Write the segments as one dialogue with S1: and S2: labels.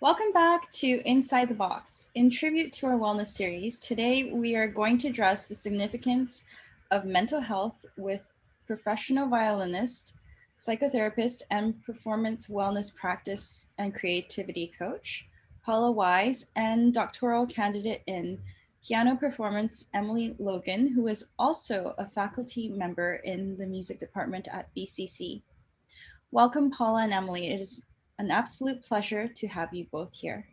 S1: Welcome back to Inside the Box. In tribute to our wellness series, today we are going to address the significance of mental health with professional violinist, psychotherapist, and performance wellness practice and creativity coach, Paula Wise, and doctoral candidate in piano performance, Emily Logan, who is also a faculty member in the music department at BCC. Welcome, Paula and Emily. It is an absolute pleasure to have you both here.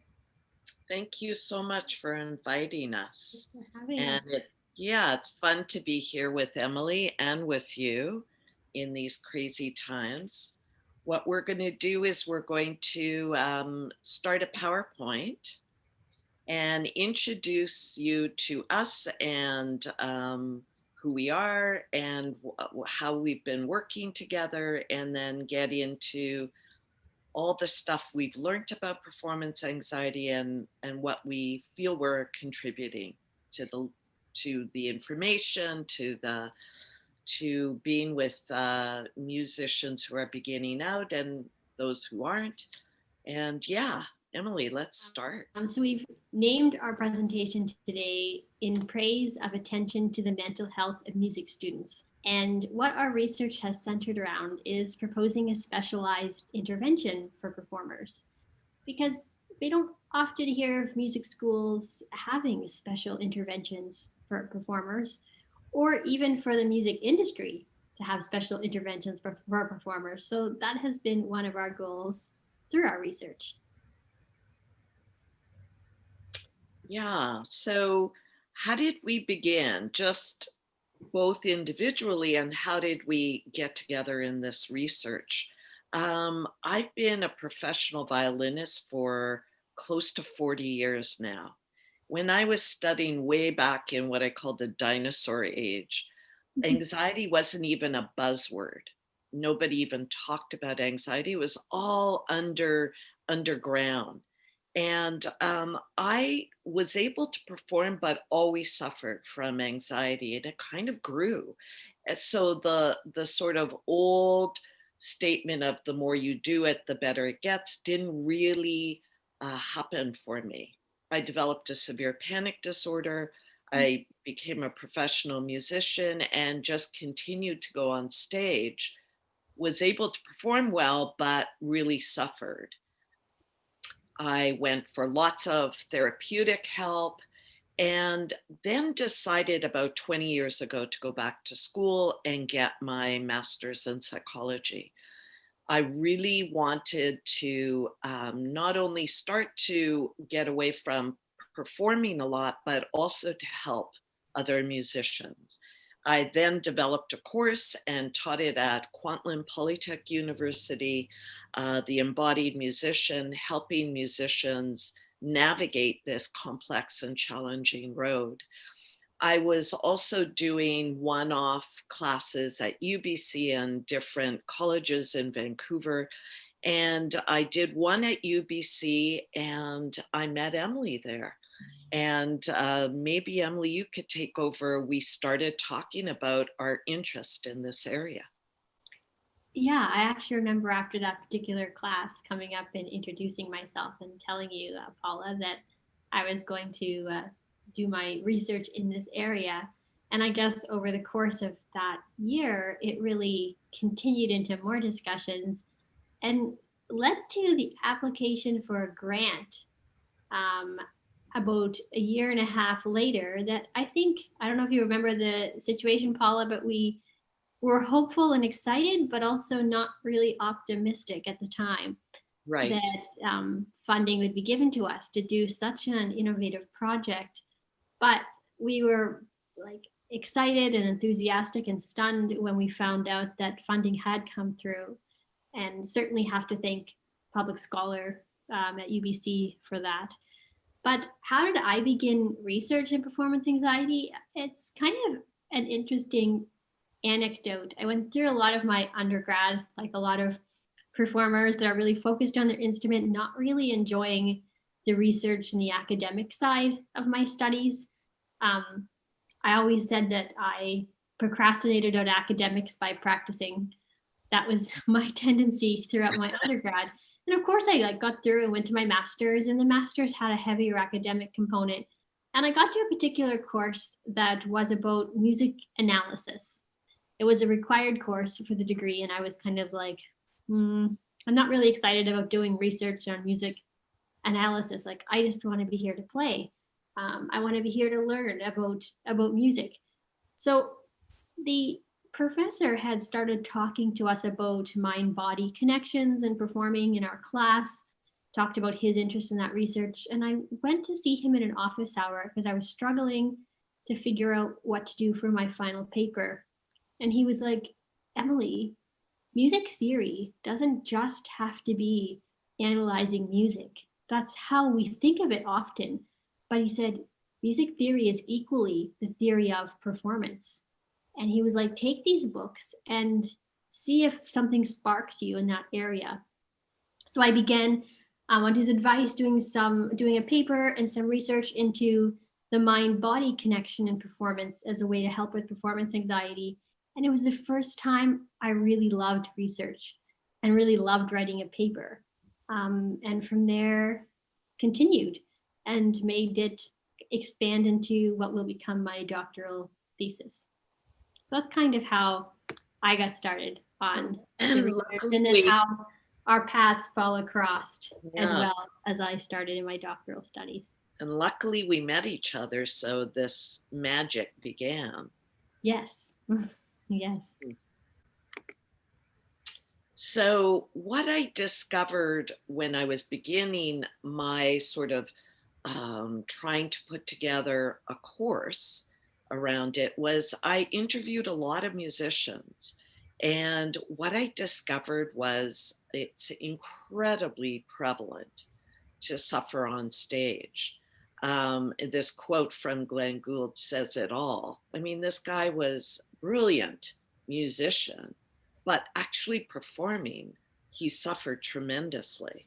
S2: Thank you so much for inviting us.
S3: And
S2: it's fun to be here with Emily and with you in these crazy times. What we're going to do is we're going to start a PowerPoint and introduce you to us and who we are and how we've been working together, and then get into all the stuff we've learned about performance anxiety and what we feel we're contributing to the information, to being with musicians who are beginning out and those who aren't. And yeah, Emily, let's start.
S3: So we've named our presentation today in praise of attention to the mental health of music students. And what our research has centered around is proposing a specialized intervention for performers, because we don't often hear of music schools having special interventions for performers, or even for the music industry to have special interventions for performers. So that has been one of our goals through our research.
S2: Yeah, so how did we begin? Just both individually, and how did we get together in this research? I've been a professional violinist for close to 40 years now. When I was studying way back in what I call the dinosaur age, anxiety wasn't even a buzzword. Nobody even talked about anxiety. It was all underground. And I was able to perform, but always suffered from anxiety, and it kind of grew. And so the sort of old statement of the more you do it, the better it gets, didn't really happen for me. I developed a severe panic disorder. I became a professional musician and just continued to go on stage, was able to perform well, but really suffered. I went for lots of therapeutic help, and then decided about 20 years ago to go back to school and get my master's in psychology. I really wanted to not only start to get away from performing a lot, but also to help other musicians. I then developed a course and taught it at Kwantlen Polytech University, the Embodied Musician, helping musicians navigate this complex and challenging road. I was also doing one-off classes at UBC and different colleges in Vancouver. And I did one at UBC and I met Emily there. And maybe, Emily, you could take over. We started talking about our interest in this area.
S3: Yeah, I actually remember after that particular class coming up and introducing myself and telling you, Paula, that I was going to do my research in this area. And I guess over the course of that year, it really continued into more discussions and led to the application for a grant about a year and a half later. That I don't know if you remember the situation, Paula, but we were hopeful and excited, but also not really optimistic at the time.
S2: Right.
S3: That funding would be given to us to do such an innovative project. But we were like excited and enthusiastic and stunned when we found out that funding had come through, and certainly have to thank Public Scholar at UBC for that. But how did I begin research in performance anxiety? It's kind of an interesting anecdote. I went through a lot of my undergrad, like a lot of performers that are really focused on their instrument, not really enjoying the research and the academic side of my studies. I always said that I procrastinated on academics by practicing. That was my tendency throughout my undergrad. And of course, I like got through and went to my master's, and the master's had a heavier academic component. And I got to a particular course that was about music analysis. It was a required course for the degree, and I was kind of like, I'm not really excited about doing research on music analysis. Like, I just want to be here to play. I want to be here to learn about music. So the professor had started talking to us about mind-body connections and performing in our class, talked about his interest in that research. And I went to see him in an office hour because I was struggling to figure out what to do for my final paper. And he was like, Emily, music theory doesn't just have to be analyzing music. That's how we think of it often. But he said, music theory is equally the theory of performance. And he was like, take these books and see if something sparks you in that area. So I began on his advice doing a paper and some research into the mind-body connection in performance as a way to help with performance anxiety. And it was the first time I really loved research and really loved writing a paper. And from there, continued and made it expand into what will become my doctoral thesis. So that's kind of how I got started on the research, and then how our paths fall across as well as I started in my doctoral studies.
S2: And luckily we met each other, so this magic began.
S3: Yes. Yes.
S2: So what I discovered when I was beginning my sort of trying to put together a course around it was I interviewed a lot of musicians. And what I discovered was it's incredibly prevalent to suffer on stage. This quote from Glenn Gould says it all. I mean, this guy was brilliant musician, but actually performing, he suffered tremendously.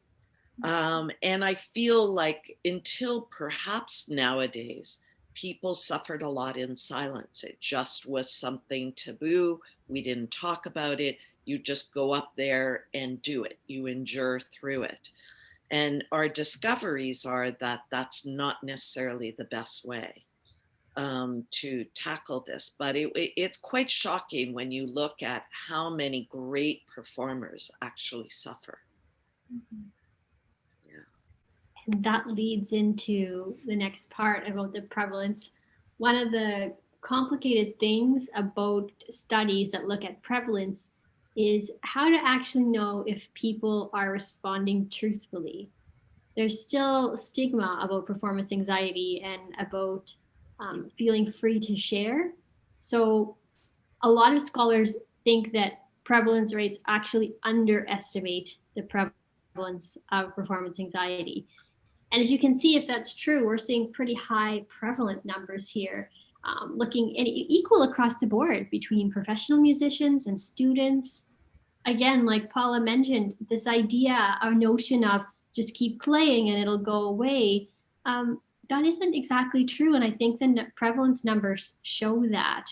S2: And I feel like until perhaps nowadays, people suffered a lot in silence. It just was something taboo. We didn't talk about it. You just go up there and do it. You endure through it. And our discoveries are that that's not necessarily the best way to tackle this. But it's quite shocking when you look at how many great performers actually suffer.
S3: Mm-hmm. And that leads into the next part about the prevalence. One of the complicated things about studies that look at prevalence is how to actually know if people are responding truthfully. There's still stigma about performance anxiety and about feeling free to share. So a lot of scholars think that prevalence rates actually underestimate the prevalence of performance anxiety. And as you can see, if that's true, we're seeing pretty high prevalent numbers here, looking equal across the board between professional musicians and students. Again, like Paula mentioned, this idea, our notion of just keep playing and it'll go away, that isn't exactly true. And I think the prevalence numbers show that.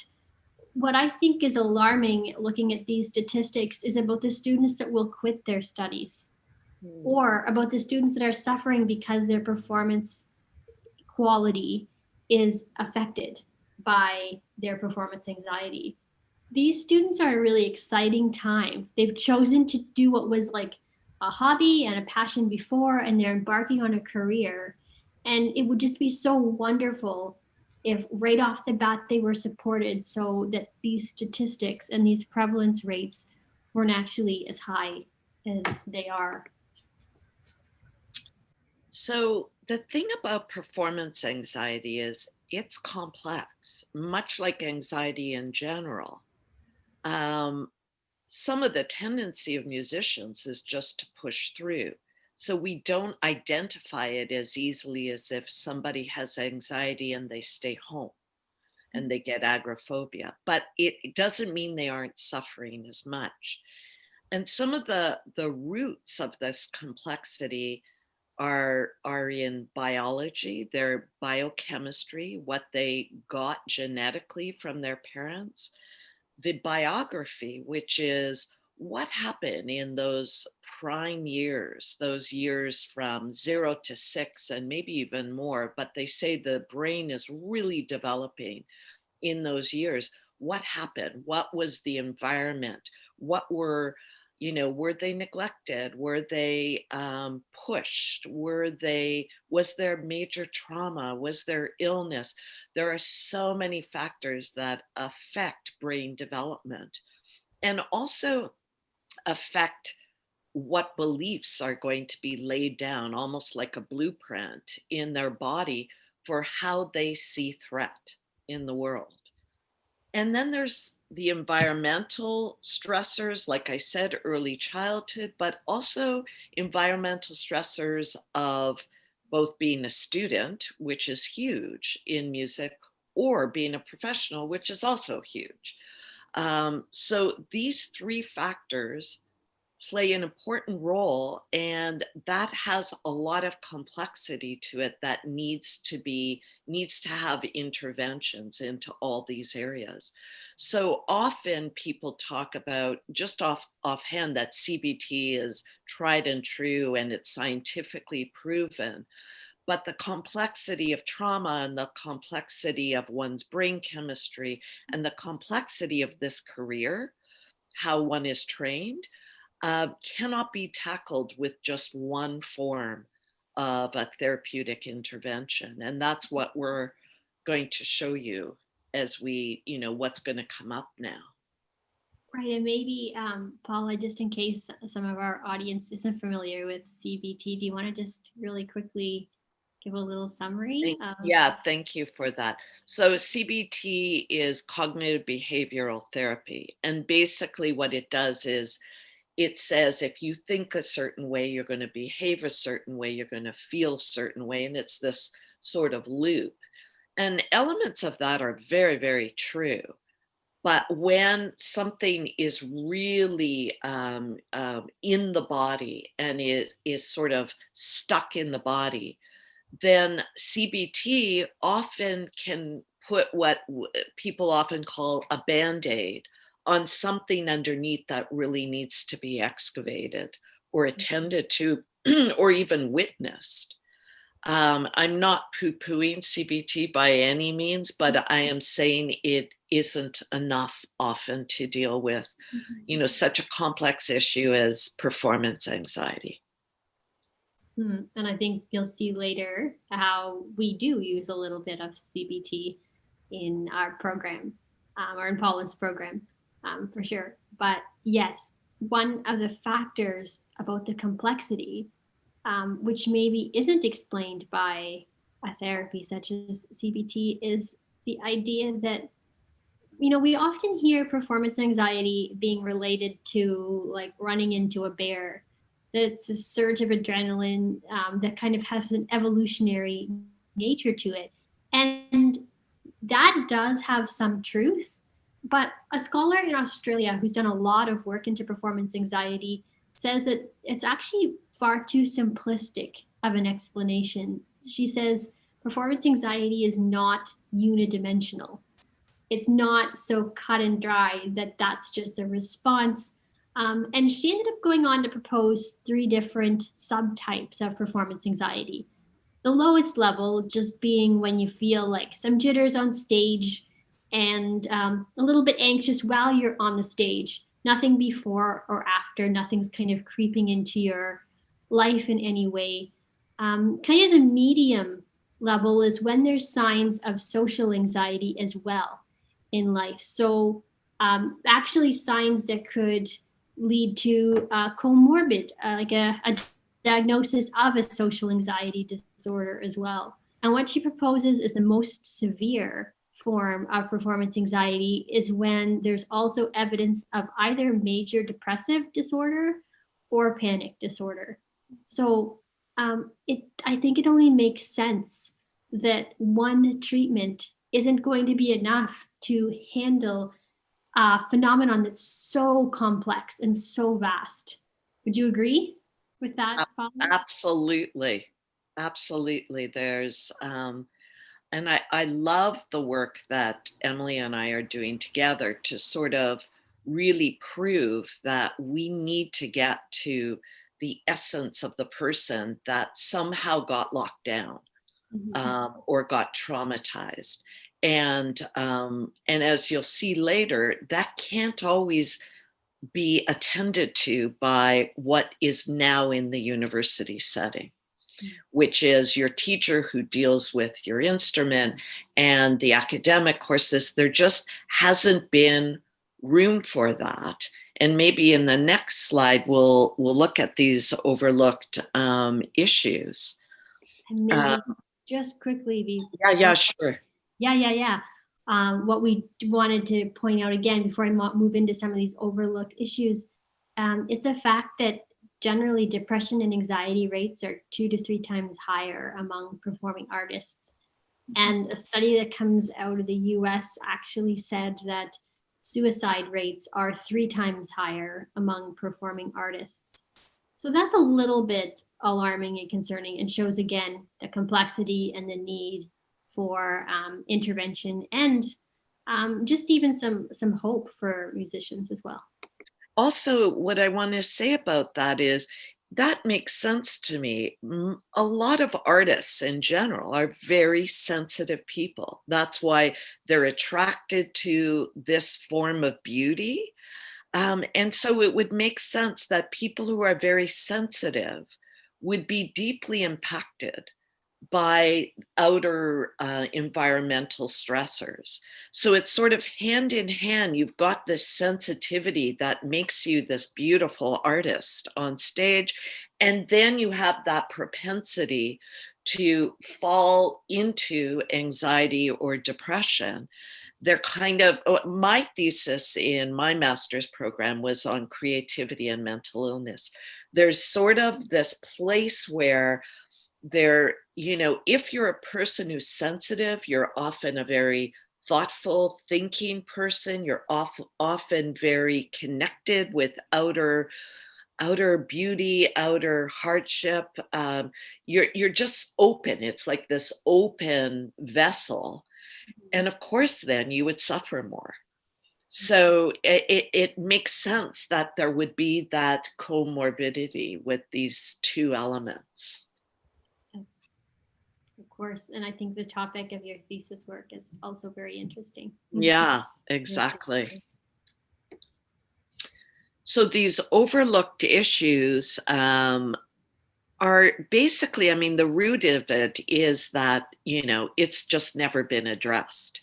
S3: What I think is alarming looking at these statistics is about the students that will quit their studies, or about the students that are suffering because their performance quality is affected by their performance anxiety. These students are a really exciting time. They've chosen to do what was like a hobby and a passion before, and they're embarking on a career. And it would just be so wonderful if right off the bat they were supported so that these statistics and these prevalence rates weren't actually as high as they are.
S2: So the thing about performance anxiety is it's complex, much like anxiety in general. Some of the tendency of musicians is just to push through. So we don't identify it as easily as if somebody has anxiety and they stay home and they get agoraphobia, but it doesn't mean they aren't suffering as much. And some of the roots of this complexity are in biology, their biochemistry, what they got genetically from their parents, the biography, which is what happened in those prime years, those years from 0 to 6 and maybe even more, but they say the brain is really developing in those years. What happened? What was the environment? What were, were they neglected? Were they pushed? Was there major trauma? Was there illness? There are so many factors that affect brain development and also affect what beliefs are going to be laid down, almost like a blueprint in their body for how they see threat in the world. And then there's the environmental stressors, like I said, early childhood, but also environmental stressors of both being a student, which is huge in music, or being a professional, which is also huge. So these three factors play an important role, and that has a lot of complexity to it that needs to have interventions into all these areas. So often people talk about, just offhand, that CBT is tried and true and it's scientifically proven, but the complexity of trauma and the complexity of one's brain chemistry and the complexity of this career, how one is trained, cannot be tackled with just one form of a therapeutic intervention. And that's what we're going to show you as what's going to come up now.
S3: Right, and maybe Paula, just in case some of our audience isn't familiar with CBT, do you want to just really quickly give a little summary of?
S2: Yeah, thank you for that. So CBT is cognitive behavioral therapy. And basically what it does is it says if you think a certain way, you're going to behave a certain way, you're going to feel a certain way. And it's this sort of loop. And elements of that are very, very true. But when something is really in the body and is sort of stuck in the body, then CBT often can put what people often call a Band-Aid on something underneath that really needs to be excavated or attended to or even witnessed. I'm not poo-pooing CBT by any means, but I am saying it isn't enough often to deal with, such a complex issue as performance anxiety.
S3: And I think you'll see later how we do use a little bit of CBT in our program, or in Paula's program, for sure. But yes, one of the factors about the complexity, which maybe isn't explained by a therapy such as CBT, is the idea that, we often hear performance anxiety being related to like running into a bear. That's a surge of adrenaline that kind of has an evolutionary nature to it. And that does have some truth. But a scholar in Australia who's done a lot of work into performance anxiety says that it's actually far too simplistic of an explanation. She says performance anxiety is not unidimensional. It's not so cut and dry that that's just a response. And she ended up going on to propose 3 different subtypes of performance anxiety. The lowest level just being when you feel like some jitters on stage and a little bit anxious while you're on the stage. Nothing before or after, nothing's kind of creeping into your life in any way. Kind of the medium level is when there's signs of social anxiety as well in life. So actually signs that could lead to comorbid, like a diagnosis of a social anxiety disorder as well. And what she proposes is the most severe form of performance anxiety is when there's also evidence of either major depressive disorder or panic disorder. So I think it only makes sense that one treatment isn't going to be enough to handle a phenomenon that's so complex and so vast. Would you agree with that, Paula?
S2: Absolutely. Absolutely. There's, and I love the work that Emily and I are doing together to sort of really prove that we need to get to the essence of the person that somehow got locked down, or got traumatized. And as you'll see later, that can't always be attended to by what is now in the university setting, which is your teacher who deals with your instrument and the academic courses. There just hasn't been room for that. And maybe in the next slide, we'll look at these overlooked issues.
S3: And maybe just quickly,
S2: Yeah, sure.
S3: Yeah. What we wanted to point out again before I move into some of these overlooked issues is the fact that generally depression and anxiety rates are 2 to 3 times higher among performing artists. And a study that comes out of the US actually said that suicide rates are 3 times higher among performing artists. So that's a little bit alarming and concerning, and shows again the complexity and the need for intervention, and just even some hope for musicians as well.
S2: Also, what I want to say about that is that makes sense to me. A lot of artists in general are very sensitive people. That's why they're attracted to this form of beauty. And so it would make sense that people who are very sensitive would be deeply impacted by outer environmental stressors. So it's sort of hand in hand. You've got this sensitivity that makes you this beautiful artist on stage. And then you have that propensity to fall into anxiety or depression. They're kind of, my thesis in my master's program was on creativity and mental illness. There's sort of this place where if you're a person who's sensitive, you're often a very thoughtful, thinking person. You're often very connected with outer beauty, outer hardship. You're just open. It's like this open vessel. And of course, then you would suffer more. So it makes sense that there would be that comorbidity with these two elements.
S3: Of course. And I think the topic of your thesis work is also very interesting.
S2: Yeah, exactly. So these overlooked issues are basically, I mean, the root of it is that, it's just never been addressed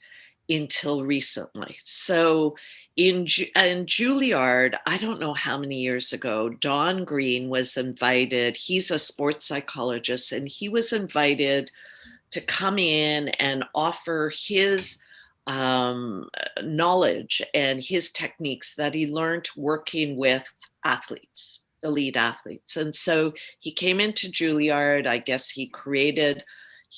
S2: until recently. So in Juilliard, I don't know how many years ago, Don Green was invited. He's a sports psychologist, and he was invited to come in and offer his knowledge and his techniques that he learned working with athletes, elite athletes. And so he came into Juilliard. I guess he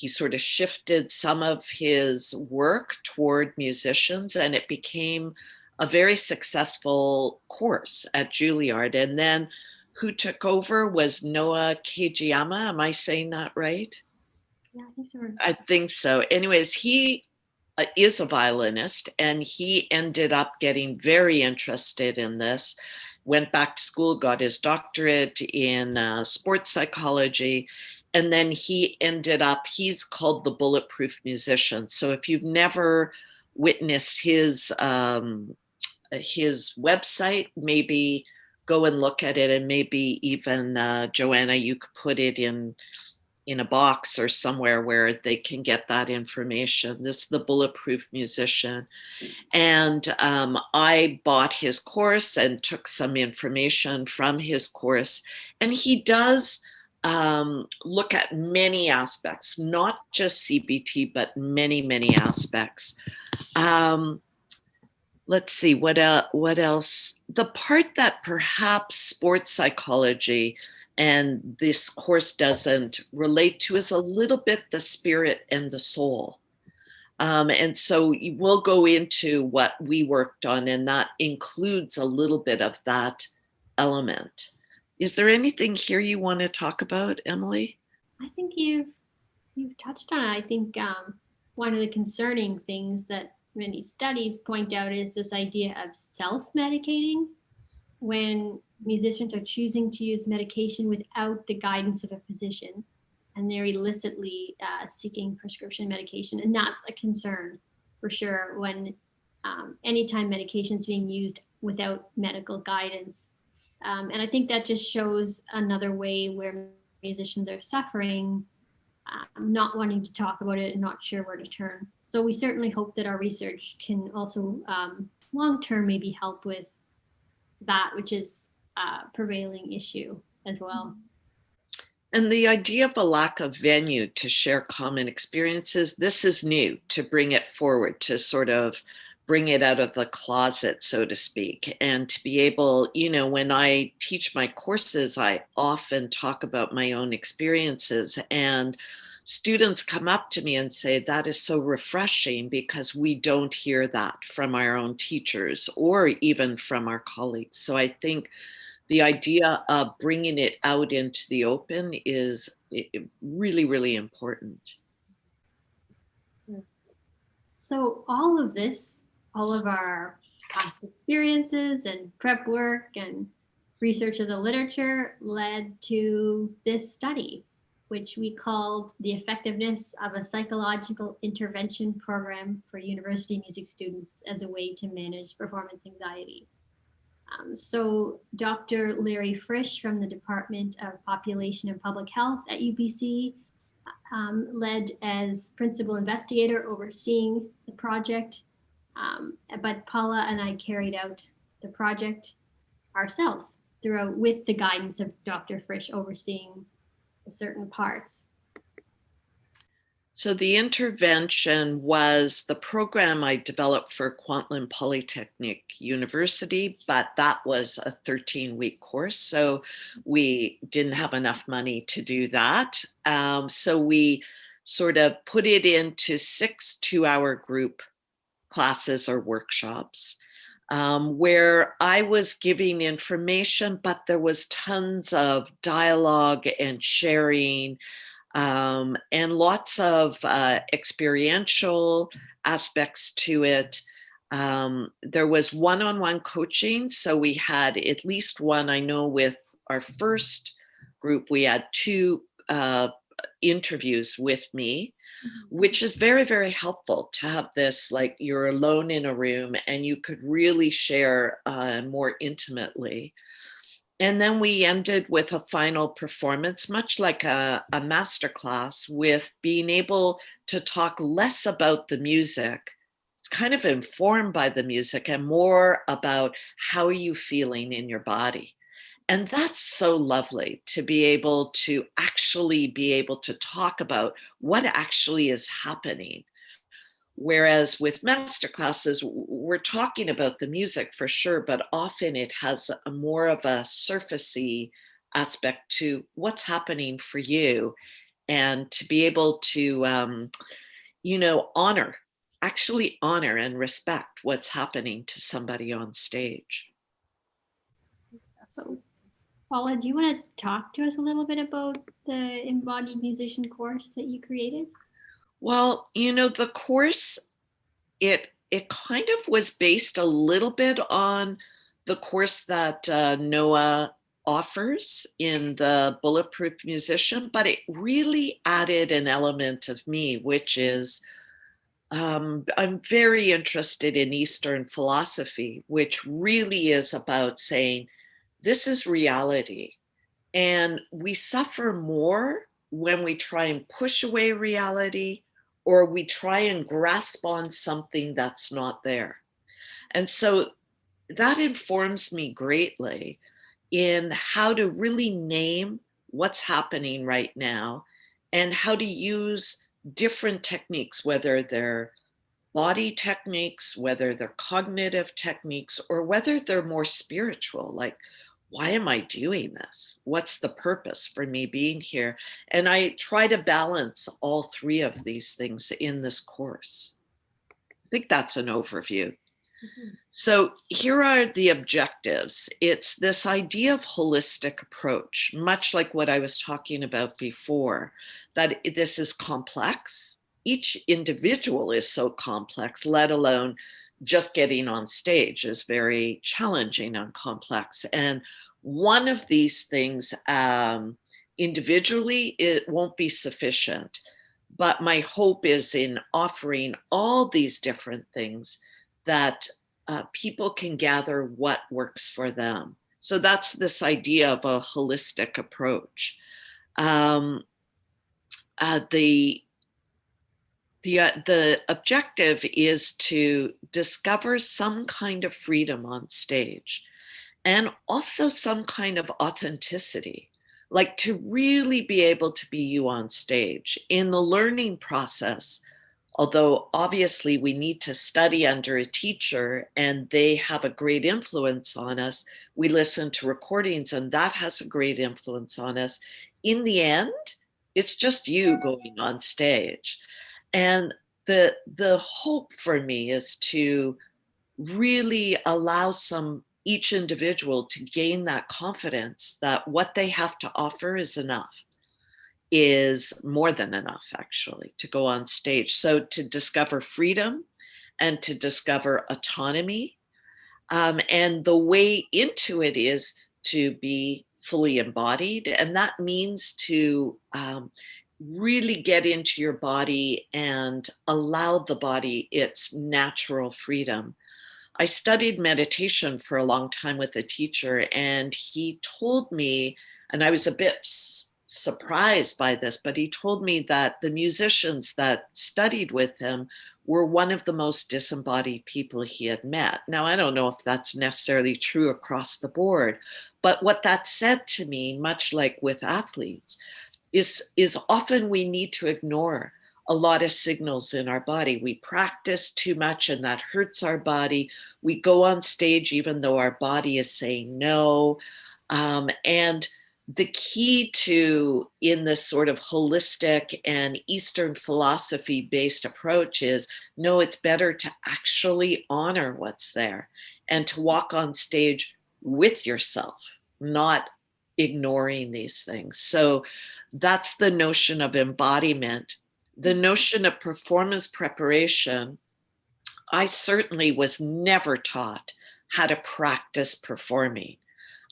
S2: sort of shifted some of his work toward musicians, and it became a very successful course at Juilliard. And then who took over was Noah Kageyama. Am I saying that right?
S3: Yeah, I think so.
S2: I think so. Anyways, he is a violinist, and he ended up getting very interested in this, went back to school, got his doctorate in sports psychology, and then he's called the bulletproof musician. So if you've never witnessed his website, maybe go and look at it, and maybe even Joanna, you could put it in a box or somewhere where they can get that information. This is the Bulletproof Musician. And I bought his course and took some information from his course. And he does look at many aspects, not just CBT, but many, many aspects. Let's see, what else? The part that perhaps sports psychology and this course doesn't relate to is a little bit the spirit and the soul. And so we'll go into what we worked on, and that includes a little bit of that element. Is there anything here you want to talk about, Emily?
S3: I think you've touched on it. I think one of the concerning things that many studies point out is this idea of self-medicating, when musicians are choosing to use medication without the guidance of a physician, and they're illicitly seeking prescription medication. And that's a concern for sure when anytime medication is being used without medical guidance. And I think that just shows another way where musicians are suffering, not wanting to talk about it and not sure where to turn. So we certainly hope that our research can also long-term maybe help with that, which is a prevailing issue as well.
S2: And the idea of a lack of venue to share common experiences, this is new, to bring it forward, to sort of bring it out of the closet, so to speak, and to be able, when I teach my courses, I often talk about my own experiences, and students come up to me and say, that is so refreshing because we don't hear that from our own teachers or even from our colleagues. So I think the idea of bringing it out into the open is really, really important.
S3: So all of this, all of our past experiences and prep work and research of the literature led to this study, which we called The Effectiveness of a Psychological Intervention Program for University Music Students as a Way to Manage Performance Anxiety. So Dr. Larry Frisch from the Department of Population and Public Health at UBC led as principal investigator overseeing the project, but Paula and I carried out the project ourselves throughout with the guidance of Dr. Frisch overseeing certain parts.
S2: So the intervention was the program I developed for Kwantlen Polytechnic University, but that was a 13-week course. So we didn't have enough money to do that. So we sort of put it into 6 two-hour group classes or workshops where I was giving information, but there was tons of dialogue and sharing, and lots of experiential aspects to it. There was one-on-one coaching. So we had at least one, I know with our first group, we had 2 interviews with me, which is very, very helpful to have this, like you're alone in a room and you could really share more intimately. And then we ended with a final performance, much like a masterclass, with being able to talk less about the music. It's kind of informed by the music and more about how are you feeling in your body. And that's so lovely to be able to actually be able to talk about what actually is happening. Whereas with master classes, we're talking about the music for sure, but often it has a more of a surfacey aspect to what's happening for you, and to be able to, actually honor and respect what's happening to somebody on stage.
S3: So, Paula, do you want to talk to us a little bit about the Embodied Musician course that you created?
S2: Well, the course, it kind of was based a little bit on the course that Noah offers in the Bulletproof Musician, but it really added an element of me, which is I'm very interested in Eastern philosophy, which really is about saying, this is reality. And we suffer more when we try and push away reality, or we try and grasp on something that's not there. And so that informs me greatly in how to really name what's happening right now and how to use different techniques, whether they're body techniques, whether they're cognitive techniques, or whether they're more spiritual, like, why am I doing this? What's the purpose for me being here? And I try to balance all 3 of these things in this course. I think that's an overview. Mm-hmm. So here are the objectives. It's this idea of holistic approach, much like what I was talking about before, that this is complex. each individual is so complex, let alone just getting on stage is very challenging and complex. And one of these things, individually, it won't be sufficient. But my hope is in offering all these different things that people can gather what works for them. So that's this idea of a holistic approach. Um, the objective is to discover some kind of freedom on stage and also some kind of authenticity, like to really be able to be you on stage. In the learning process, although obviously we need to study under a teacher and they have a great influence on us, we listen to recordings and that has a great influence on us. In the end, it's just you going on stage. And the hope for me is to really allow each individual to gain that confidence that what they have to offer is enough, is more than enough, actually, to go on stage. So to discover freedom and to discover autonomy. And the way into it is to be fully embodied. And that means to really get into your body and allow the body its natural freedom. I studied meditation for a long time with a teacher, and he told me, and I was a bit surprised by this, but he told me that the musicians that studied with him were one of the most disembodied people he had met. Now, I don't know if that's necessarily true across the board, but what that said to me, much like with athletes, is often we need to ignore a lot of signals in our body. We practice too much and that hurts our body. We go on stage even though our body is saying no. And the key to, in this sort of holistic and Eastern philosophy based approach, is no, it's better to actually honor what's there and to walk on stage with yourself, not ignoring these things. So that's the notion of embodiment. The notion of performance preparation, I certainly was never taught how to practice performing.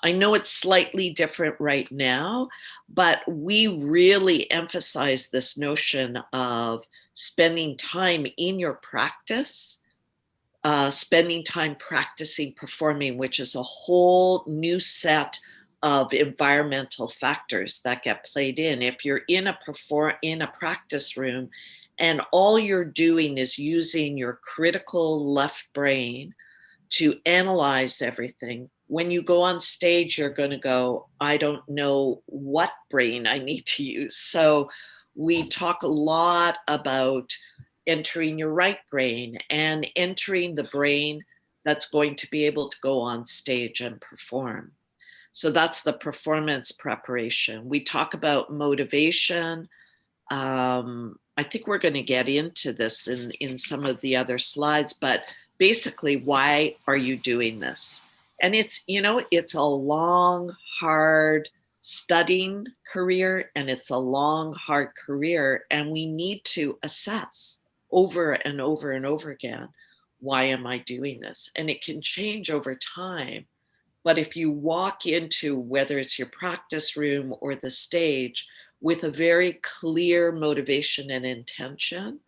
S2: I know it's slightly different right now, but we really emphasize this notion of spending time in your practice, spending time practicing performing, which is a whole new set of environmental factors that get played in. If you're in a practice room and all you're doing is using your critical left brain to analyze everything, when you go on stage, you're going to go, I don't know what brain I need to use. So we talk a lot about entering your right brain and entering the brain that's going to be able to go on stage and perform. So that's the performance preparation. We talk about motivation. I think we're going to get into this in some of the other slides, but basically, why are you doing this? And it's a long, hard studying career, and it's a long, hard career. And we need to assess over and over and over again, why am I doing this? And it can change over time. But if you walk into, whether it's your practice room or the stage, with a very clear motivation and intention,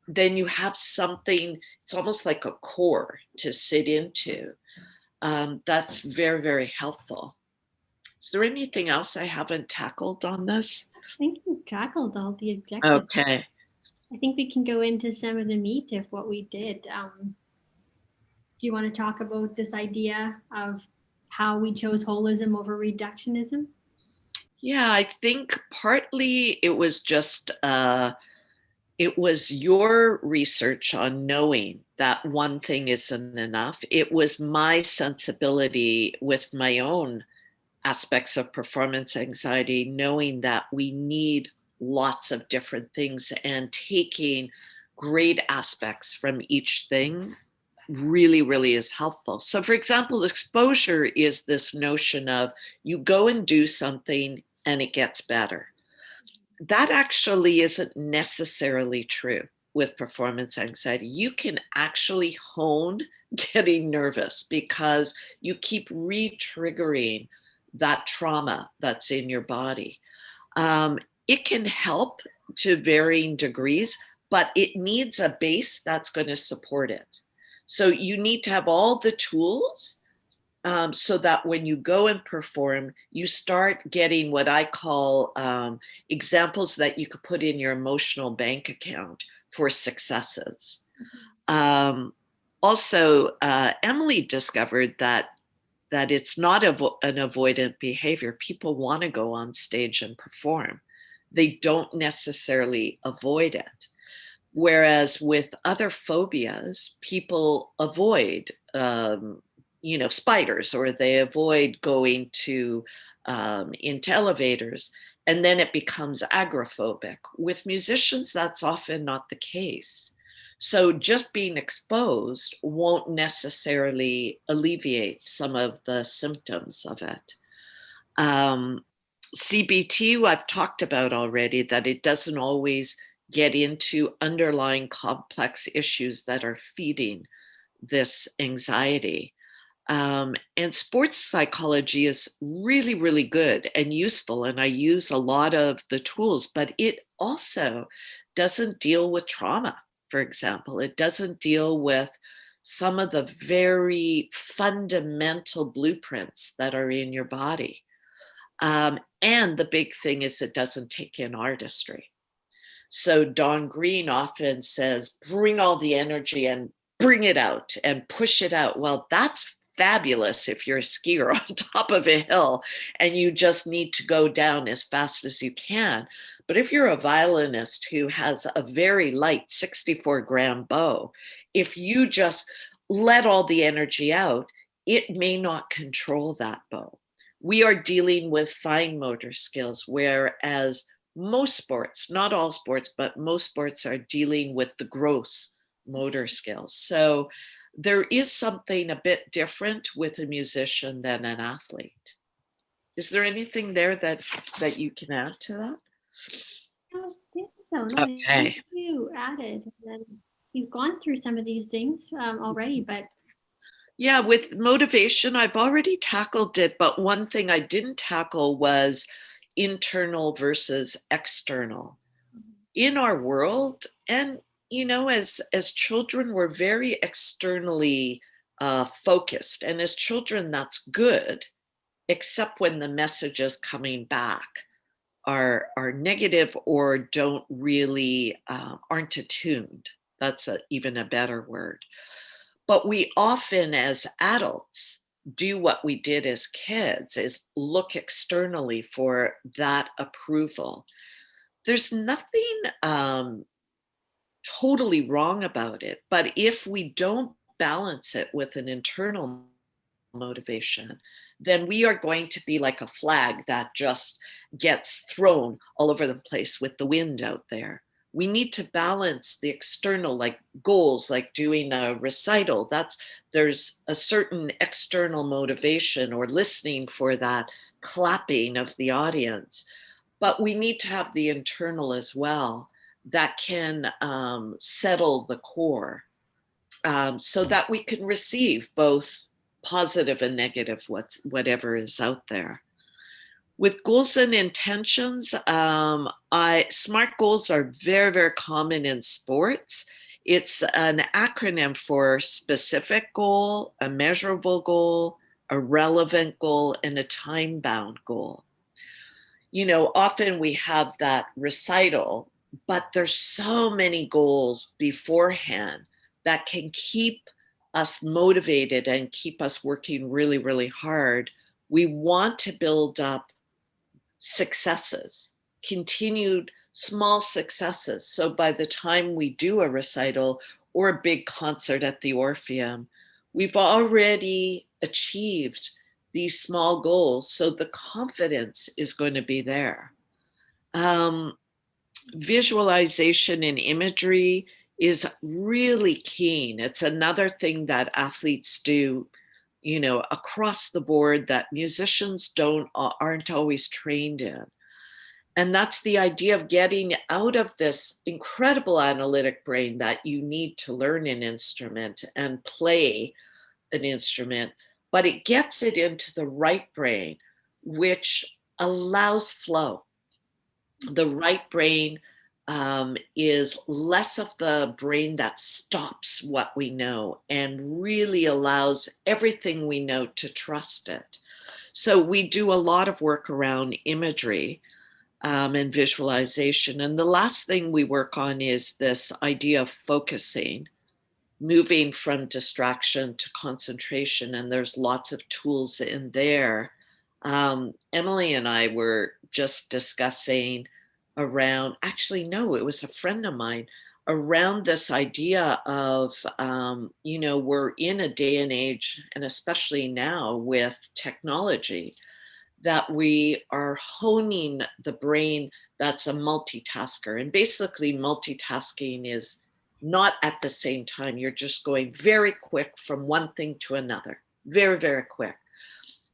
S2: then you have something, it's almost like a core to sit into. That's very, very helpful. Is there anything else I haven't tackled on this?
S3: I think you tackled all the objectives.
S2: Okay.
S3: I think we can go into some of the meat of what we did. Do you want to talk about this idea of how we chose holism over reductionism?
S2: Yeah, I think partly it was just, it was your research on knowing that one thing isn't enough. It was my sensibility with my own aspects of performance anxiety, knowing that we need lots of different things and taking great aspects from each thing really, really is helpful. So for example, exposure is this notion of you go and do something and it gets better. that actually isn't necessarily true with performance anxiety. You can actually hone getting nervous because you keep re-triggering that trauma that's in your body. It can help to varying degrees, but it needs a base that's going to support it. So you need to have all the tools, so that when you go and perform, you start getting what I call examples that you could put in your emotional bank account for successes. Um, Also, Emily discovered that it's not an avoidant behavior. People want to go on stage and perform. They don't necessarily avoid it. Whereas with other phobias, people avoid, spiders, or they avoid going to into elevators, and then it becomes agoraphobic. With musicians, that's often not the case. So just being exposed won't necessarily alleviate some of the symptoms of it. Um, CBT, I've talked about already, that it doesn't always get into underlying complex issues that are feeding this anxiety. And sports psychology is really, really good and useful. And I use a lot of the tools, but it also doesn't deal with trauma, for example. It doesn't deal with some of the very fundamental blueprints that are in your body. And the big thing is it doesn't take in artistry. So Don Green often says, bring all the energy and bring it out and push it out. Well, that's fabulous if you're a skier on top of a hill and you just need to go down as fast as you can. But if you're a violinist who has a very light 64-gram bow, if you just let all the energy out, it may not control that bow. We are dealing with fine motor skills, whereas most sports, not all sports, but most sports are dealing with the gross motor skills. So there is something a bit different with a musician than an athlete. Is there anything there that you can add to that?
S3: I don't think so. No, I
S2: Okay.
S3: think you added that you've gone through some of these things already, but
S2: Yeah, with motivation, I've already tackled it, but one thing I didn't tackle was internal versus external. In our world, and as children, we're very externally focused, and as children, that's good, except when the messages coming back are negative or don't really aren't attuned. That's even a better word. But we often, as adults, do what we did as kids, is look externally for that approval. There's nothing totally wrong about it, but if we don't balance it with an internal motivation, then we are going to be like a flag that just gets thrown all over the place with the wind out there. We need to balance the external, like goals, like doing a recital. There's a certain external motivation, or listening for that clapping of the audience. But we need to have the internal as well that can settle the core, so that we can receive both positive and negative, whatever is out there. With goals and intentions, SMART goals are very, very common in sports. It's an acronym for specific goal, a measurable goal, a relevant goal, and a time-bound goal. Often we have that recital, but there's so many goals beforehand that can keep us motivated and keep us working really, really hard. We want to build up successes, continued small successes. So by the time we do a recital or a big concert at the Orpheum, we've already achieved these small goals. So the confidence is going to be there. Visualization and imagery is really keen. It's another thing that athletes do, across the board, that musicians aren't always trained in. And that's the idea of getting out of this incredible analytic brain that you need to learn an instrument and play an instrument, but it gets it into the right brain, which allows flow. The right brain is less of the brain that stops what we know and really allows everything we know to trust it. So we do a lot of work around imagery and visualization. And the last thing we work on is this idea of focusing, moving from distraction to concentration. And there's lots of tools in there. Emily and I were just discussing around, actually, no, it was a friend of mine, around this idea of, we're in a day and age, and especially now with technology, that we are honing the brain that's a multitasker. And basically, multitasking is not at the same time. You're just going very quick from one thing to another, very, very quick.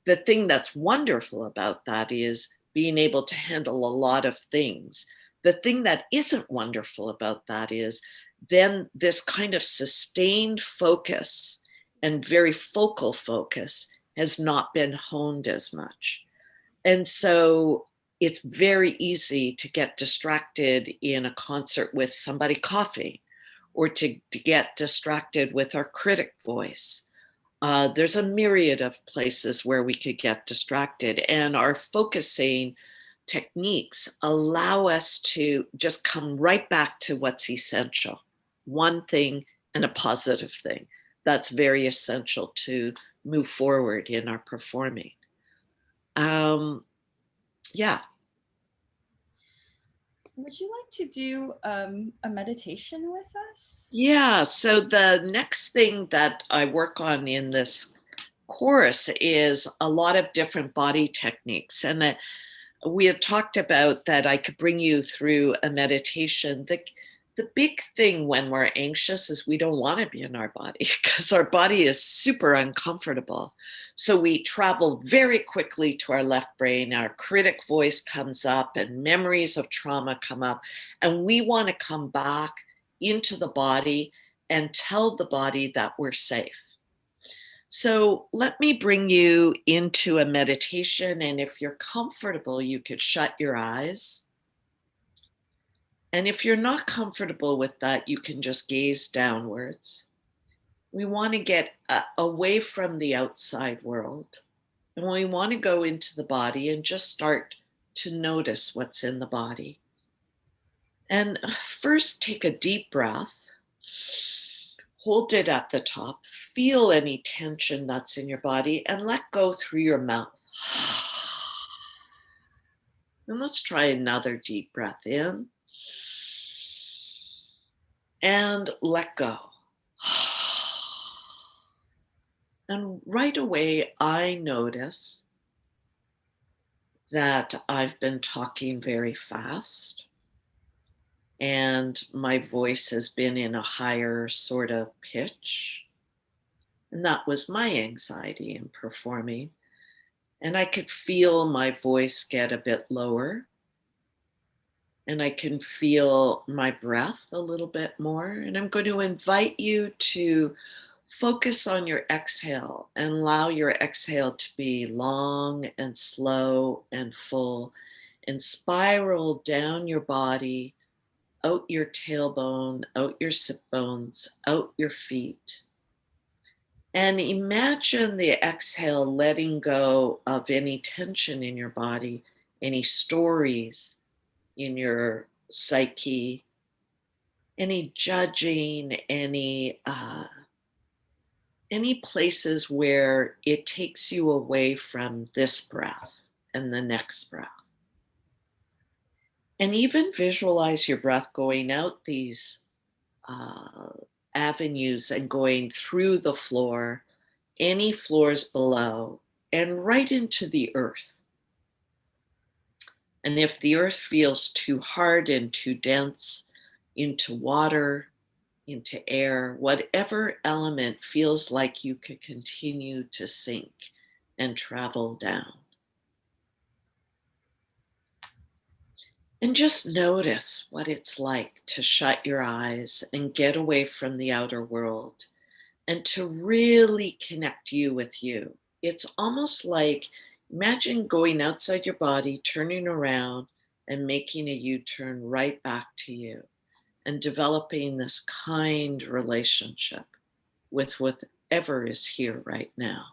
S2: The thing that's wonderful about that is being able to handle a lot of things. The thing that isn't wonderful about that is then this kind of sustained focus and very focal focus has not been honed as much. And so it's very easy to get distracted in a concert with somebody coughing, or to get distracted with our critic voice. There's a myriad of places where we could get distracted, and our focusing techniques allow us to just come right back to what's essential. One thing and a positive thing. That's very essential to move forward in our performing. Yeah.
S1: Would you like to do a meditation with us?
S2: Yeah. So the next thing that I work on in this course is a lot of different body techniques. And we had talked about that I could bring you through a meditation. The big thing when we're anxious is we don't want to be in our body because our body is super uncomfortable. So we travel very quickly to our left brain. Our critic voice comes up and memories of trauma come up. And we want to come back into the body and tell the body that we're safe. So let me bring you into a meditation. And if you're comfortable, you could shut your eyes. And if you're not comfortable with that, you can just gaze downwards. We want to get away from the outside world. And we want to go into the body and just start to notice what's in the body. And first, take a deep breath. Hold it at the top. Feel any tension that's in your body and let go through your mouth. And let's try another deep breath in. And let go. And right away, I notice that I've been talking very fast and my voice has been in a higher sort of pitch. And that was my anxiety in performing. And I could feel my voice get a bit lower. And I can feel my breath a little bit more. And I'm going to invite you to focus on your exhale and allow your exhale to be long and slow and full and spiral down your body, out your tailbone, out your sit bones, out your feet. And imagine the exhale letting go of any tension in your body, any stories in your psyche, any judging, any places where it takes you away from this breath and the next breath. And even visualize your breath going out these avenues and going through the floor, any floors below, and right into the earth. And if the earth feels too hard and too dense, into water, into air, whatever element feels like you could continue to sink and travel down. And just notice what it's like to shut your eyes and get away from the outer world and to really connect you with you. It's almost like, imagine going outside your body, turning around and making a U-turn right back to you and developing this kind relationship with whatever is here right now.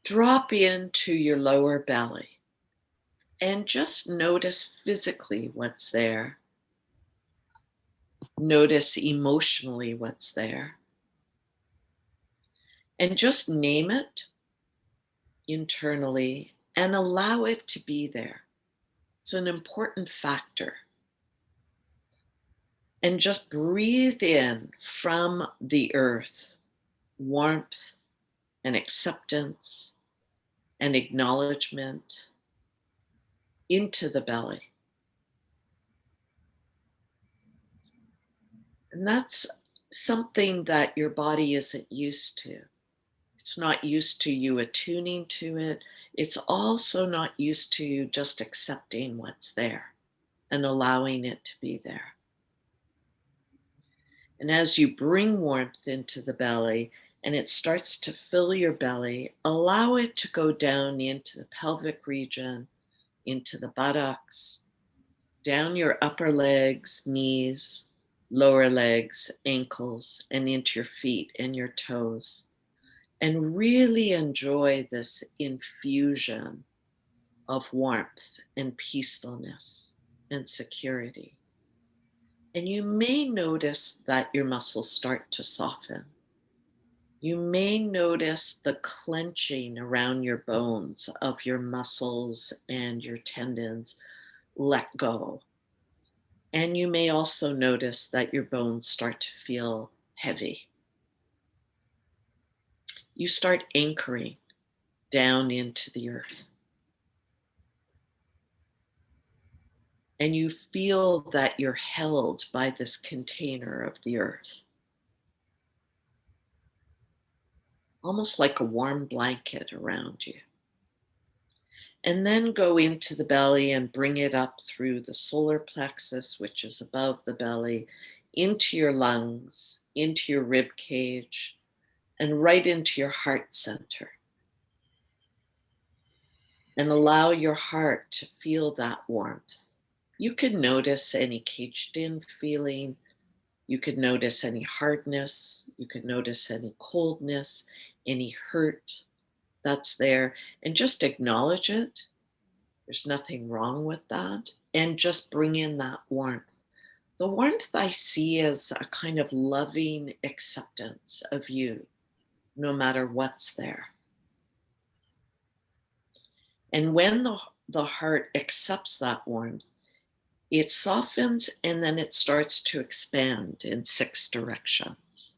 S2: Drop into your lower belly and just notice physically what's there. Notice emotionally what's there. And just name it internally and allow it to be there. It's an important factor. And just breathe in from the earth warmth and acceptance and acknowledgement into the belly. And that's something that your body isn't used to. It's not used to you attuning to it. It's also not used to you just accepting what's there and allowing it to be there. And as you bring warmth into the belly and it starts to fill your belly, allow it to go down into the pelvic region, into the buttocks, down your upper legs, knees, lower legs, ankles, and into your feet and your toes. And really enjoy this infusion of warmth and peacefulness and security. And you may notice that your muscles start to soften. You may notice the clenching around your bones of your muscles and your tendons let go. And you may also notice that your bones start to feel heavy. You start anchoring down into the earth. And you feel that you're held by this container of the earth, almost like a warm blanket around you. And then go into the belly and bring it up through the solar plexus, which is above the belly, into your lungs, into your rib cage, and right into your heart center. And allow your heart to feel that warmth. You could notice any caged in feeling. You could notice any hardness. You could notice any coldness, any hurt that's there, and just acknowledge it. There's nothing wrong with that. And just bring in that warmth. The warmth I see as a kind of loving acceptance of you, no matter what's there. And when the heart accepts that warmth, it softens and then it starts to expand in 6 directions.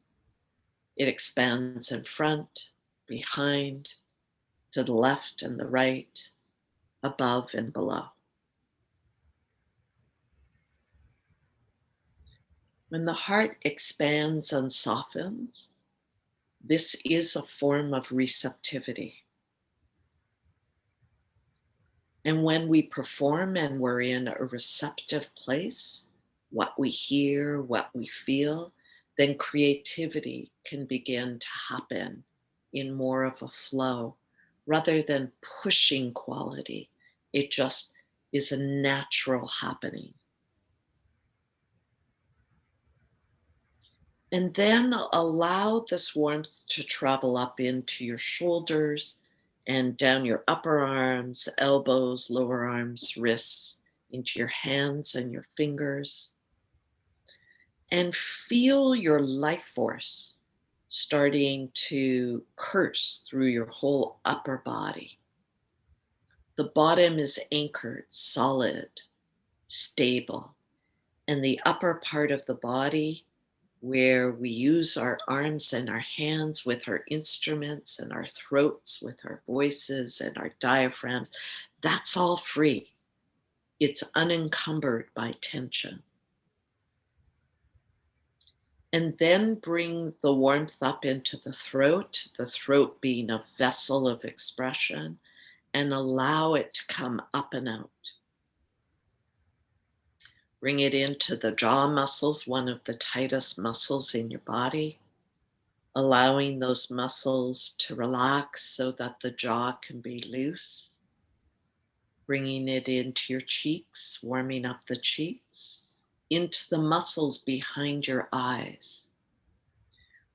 S2: It expands in front, behind, to the left and the right, above and below. When the heart expands and softens, this is a form of receptivity. And when we perform and we're in a receptive place, what we hear, what we feel, then creativity can begin to happen in more of a flow rather than pushing quality. It just is a natural happening. And then allow this warmth to travel up into your shoulders and down your upper arms, elbows, lower arms, wrists, into your hands and your fingers. And feel your life force starting to curse through your whole upper body. The bottom is anchored, solid, stable. And the upper part of the body, where we use our arms and our hands with our instruments and our throats with our voices and our diaphragms, that's all free. It's unencumbered by tension. And then bring the warmth up into the throat being a vessel of expression, and allow it to come up and out. Bring it into the jaw muscles, one of the tightest muscles in your body, allowing those muscles to relax so that the jaw can be loose. Bringing it into your cheeks, warming up the cheeks, into the muscles behind your eyes,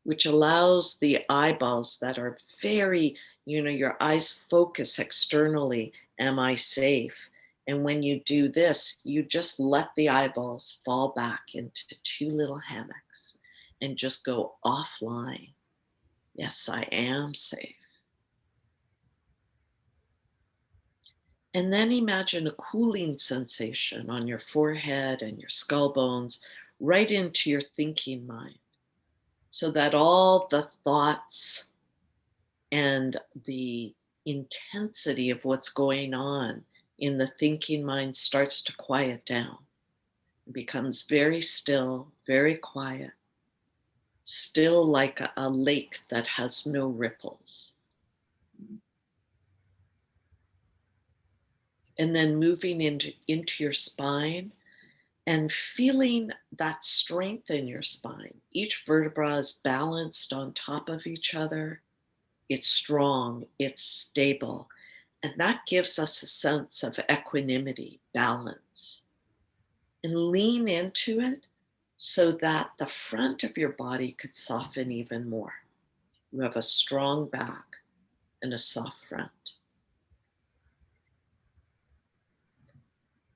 S2: which allows the eyeballs that are very, your eyes focus externally. Am I safe? And when you do this, you just let the eyeballs fall back into two little hammocks and just go offline. Yes, I am safe. And then imagine a cooling sensation on your forehead and your skull bones, right into your thinking mind, so that all the thoughts and the intensity of what's going on in the thinking mind starts to quiet down. It becomes very still, very quiet, still like a lake that has no ripples. And then moving into your spine and feeling that strength in your spine. Each vertebra is balanced on top of each other. It's strong, it's stable. And that gives us a sense of equanimity, balance. And lean into it so that the front of your body could soften even more. You have a strong back and a soft front.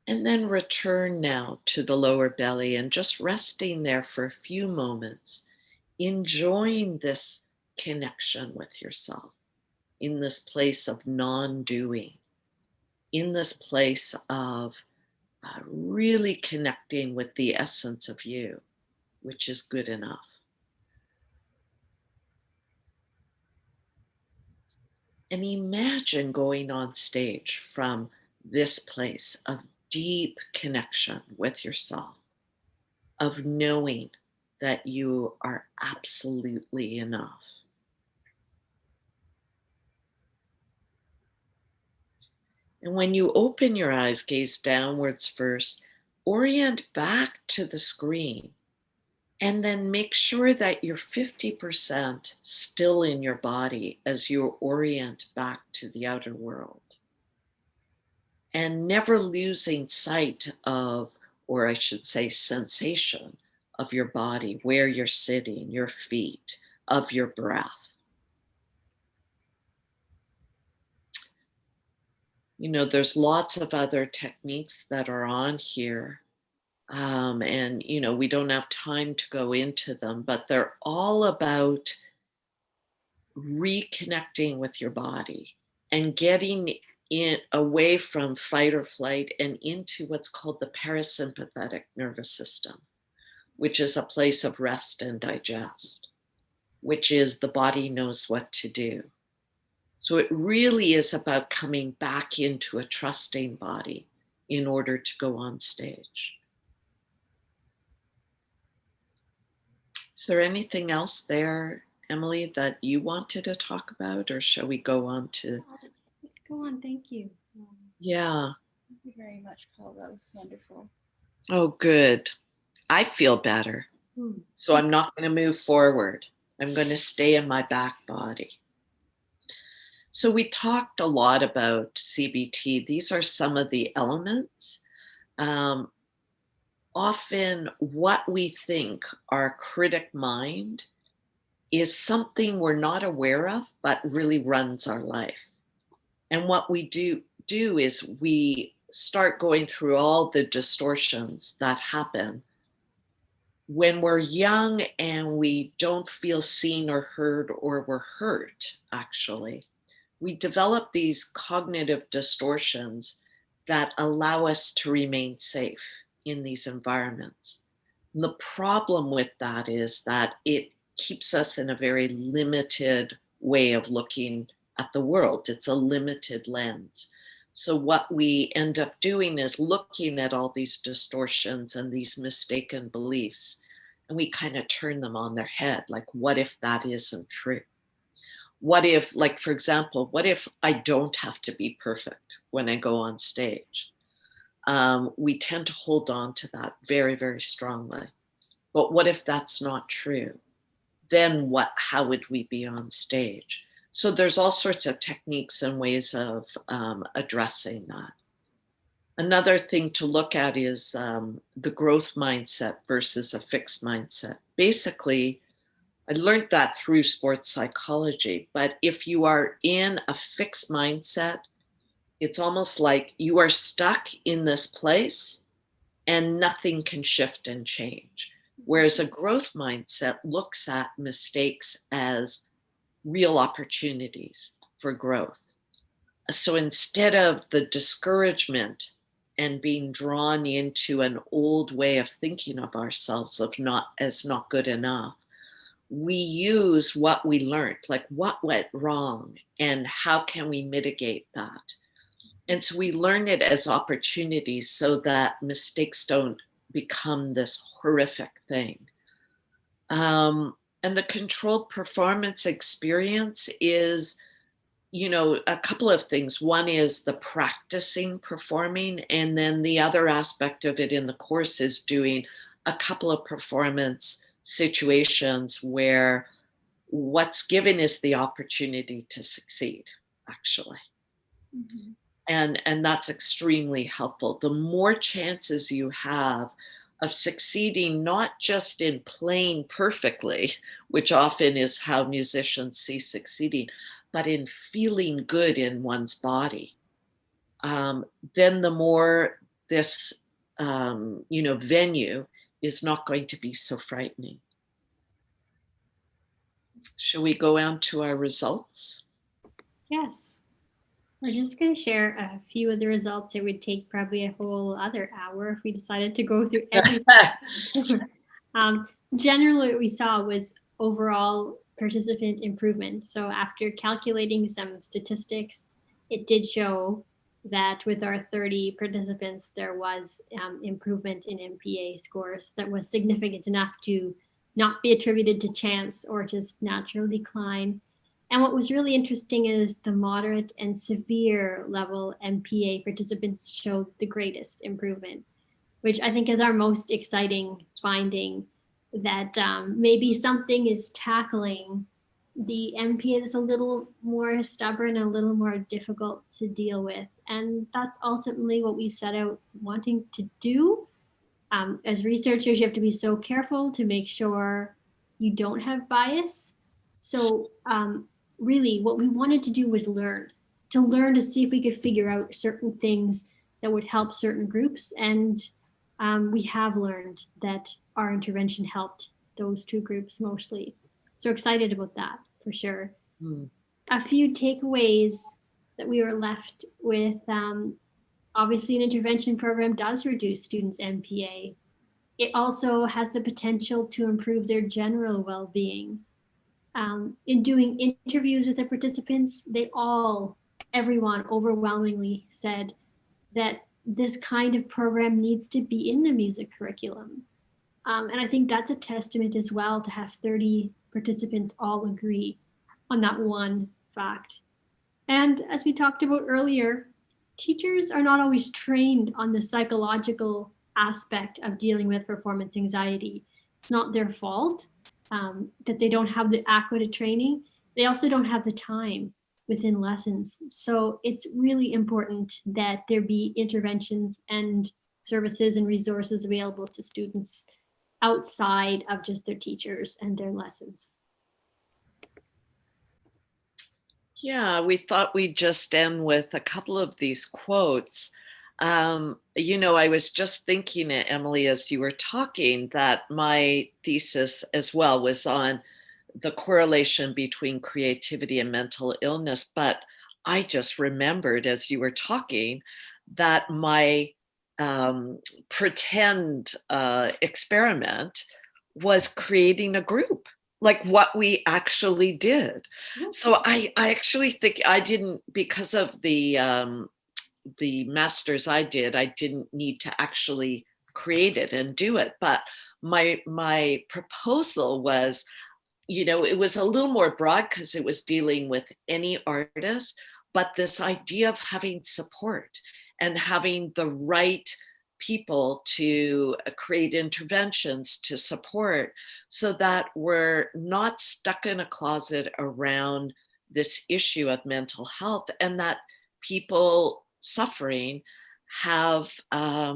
S2: And then return now to the lower belly and just resting there for a few moments, enjoying this connection with yourself in this place of non-doing, in this place of really connecting with the essence of you, which is good enough. And imagine going on stage from this place of deep connection with yourself, of knowing that you are absolutely enough. And when you open your eyes, gaze downwards first, orient back to the screen, and then make sure that you're 50% still in your body as you orient back to the outer world. And never losing sight of, or I should say, sensation of your body, where you're sitting, your feet, of your breath. There's lots of other techniques that are on here. And, we don't have time to go into them, but they're all about reconnecting with your body and getting away from fight or flight and into what's called the parasympathetic nervous system, which is a place of rest and digest, which is the body knows what to do. So it really is about coming back into a trusting body in order to go on stage. Is there anything else there, Emily, that you wanted to talk about, or shall we go on to?
S3: Let's go on. Thank you.
S2: Yeah.
S1: Thank you very much, Paul. That was wonderful.
S2: Oh, good. I feel better. So I'm not going to move forward. I'm going to stay in my back body. So we talked a lot about CBT. These are some of the elements. Often what we think our critic mind is something we're not aware of, but really runs our life. And what we do is we start going through all the distortions that happen when we're young and we don't feel seen or heard, or we're hurt, actually. We develop these cognitive distortions that allow us to remain safe in these environments. And the problem with that is that it keeps us in a very limited way of looking at the world. It's a limited lens. So what we end up doing is looking at all these distortions and these mistaken beliefs, and we kind of turn them on their head, like, what if that isn't true? What if, like, for example, what if I don't have to be perfect when I go on stage? We tend to hold on to that very, very strongly. But what if that's not true? Then what, how would we be on stage? So there's all sorts of techniques and ways of addressing that. Another thing to look at is the growth mindset versus a fixed mindset. Basically, I learned that through sports psychology, but if you are in a fixed mindset, it's almost like you are stuck in this place and nothing can shift and change. Whereas a growth mindset looks at mistakes as real opportunities for growth. So instead of the discouragement and being drawn into an old way of thinking of ourselves of not good enough, we use what we learned, like what went wrong and how can we mitigate that. And so we learn it as opportunities so that mistakes don't become this horrific thing. And the controlled performance experience is, a couple of things. One is the practicing performing, and then the other aspect of it in the course is doing a couple of performance situations where what's given is the opportunity to succeed, actually.
S3: Mhm.
S2: And that's extremely helpful. The more chances you have of succeeding, not just in playing perfectly, which often is how musicians see succeeding, but in feeling good in one's body, then the more this, venue is not going to be so frightening. Shall we go on to our results?
S3: Yes. We're just going to share a few of the results. It would take probably a whole other hour if we decided to go through everything. Generally, what we saw was overall participant improvement. So after calculating some statistics, it did show that with our 30 participants, there was improvement in MPA scores that was significant enough to not be attributed to chance or just natural decline. And what was really interesting is the moderate and severe level MPA participants showed the greatest improvement, which I think is our most exciting finding, that maybe something is tackling the MPA that's a little more stubborn and a little more difficult to deal with. And that's ultimately what we set out wanting to do. As researchers, you have to be so careful to make sure you don't have bias. So really what we wanted to do was learn to see if we could figure out certain things that would help certain groups. And we have learned that our intervention helped those two groups mostly. So excited about that for sure. A few takeaways that we were left with. Obviously, an intervention program does reduce students' MPA. It also has the potential to improve their general well-being. In doing interviews with the participants, everyone overwhelmingly said that this kind of program needs to be in the music curriculum. And I think that's a testament as well to have 30 participants all agree on that one fact. And as we talked about earlier, teachers are not always trained on the psychological aspect of dealing with performance anxiety. It's not their fault that they don't have the adequate training. They also don't have the time within lessons. So it's really important that there be interventions and services and resources available to students outside of just their teachers and their lessons.
S2: Yeah, we thought we'd just end with a couple of these quotes. I was just thinking, Emily, as you were talking, that my thesis as well was on the correlation between creativity and mental illness. But I just remembered as you were talking that my pretend experiment was creating a group, like what we actually did. So I actually think I didn't, because of the masters I didn't need to actually create it and do it. But my proposal was it was a little more broad because it was dealing with any artist, but this idea of having support and having the right people to create interventions to support, so that we're not stuck in a closet around this issue of mental health, and that people suffering have are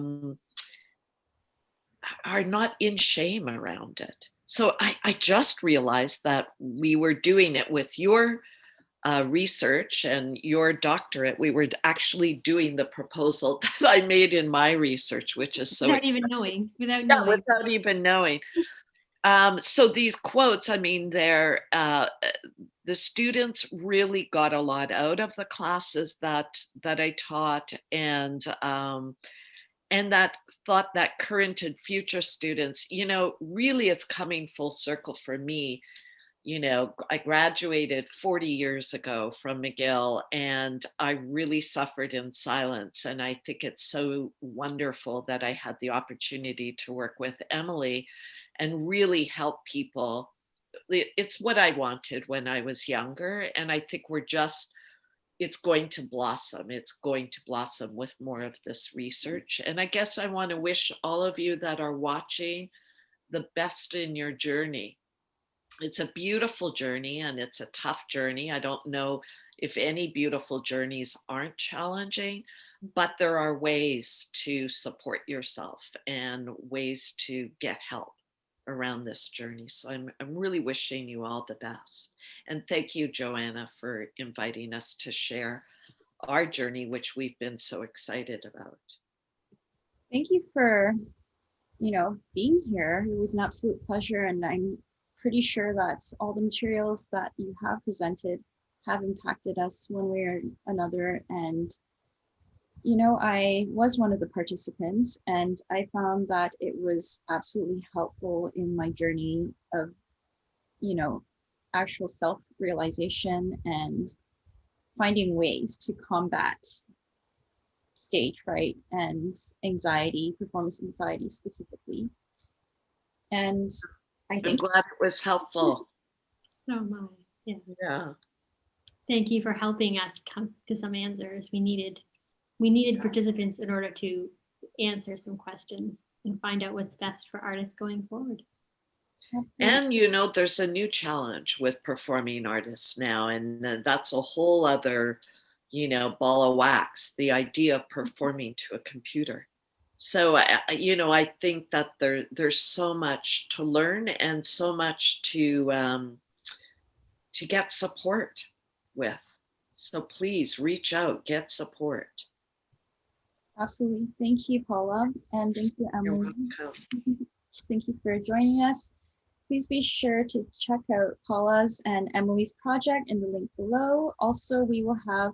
S2: not in shame around it. So I just realized that we were doing it with your research and your doctorate. We were actually doing the proposal that I made in my research, which is so
S3: without even knowing,
S2: yeah, without even knowing. So these quotes, I mean, they're the students really got a lot out of the classes that I taught, and that thought that current and future students, really it's coming full circle for me. I graduated 40 years ago from McGill, and I really suffered in silence. And I think it's so wonderful that I had the opportunity to work with Emily and really help people. It's what I wanted when I was younger. And I think it's going to blossom. It's going to blossom with more of this research. And I guess I want to wish all of you that are watching the best in your journey. It's a beautiful journey and it's a tough journey. I don't know if any beautiful journeys aren't challenging, but there are ways to support yourself and ways to get help around this journey. So I'm really wishing you all the best. And thank you, Joanna, for inviting us to share our journey, which we've been so excited about.
S1: Thank you for, being here. It was an absolute pleasure, and I'm pretty sure that all the materials that you have presented have impacted us one way or another. And I was one of the participants, and I found that it was absolutely helpful in my journey of, actual self-realization and finding ways to combat stage fright and anxiety, performance anxiety specifically. And I think
S2: I'm glad it was helpful.
S3: So am I.
S2: Yeah.
S3: Thank you for helping us come to some answers. We needed participants in order to answer some questions and find out what's best for artists going forward.
S1: absolutely.
S2: And there's a new challenge with performing artists now, and that's a whole other ball of wax, the idea of performing to a computer. So I think that there's so much to learn and so much to get support with. So please reach out, get support.
S1: Absolutely. Thank you, Paula. And thank you, Emily. Thank you for joining us. Please be sure to check out Paula's and Emily's project in the link below. Also, we will have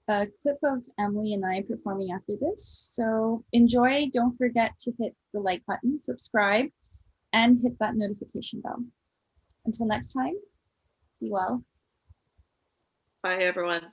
S1: a clip of Emily and I performing after this. So enjoy. Don't forget to hit the like button, subscribe, and hit that notification bell. Until next time, be well.
S2: Bye, everyone.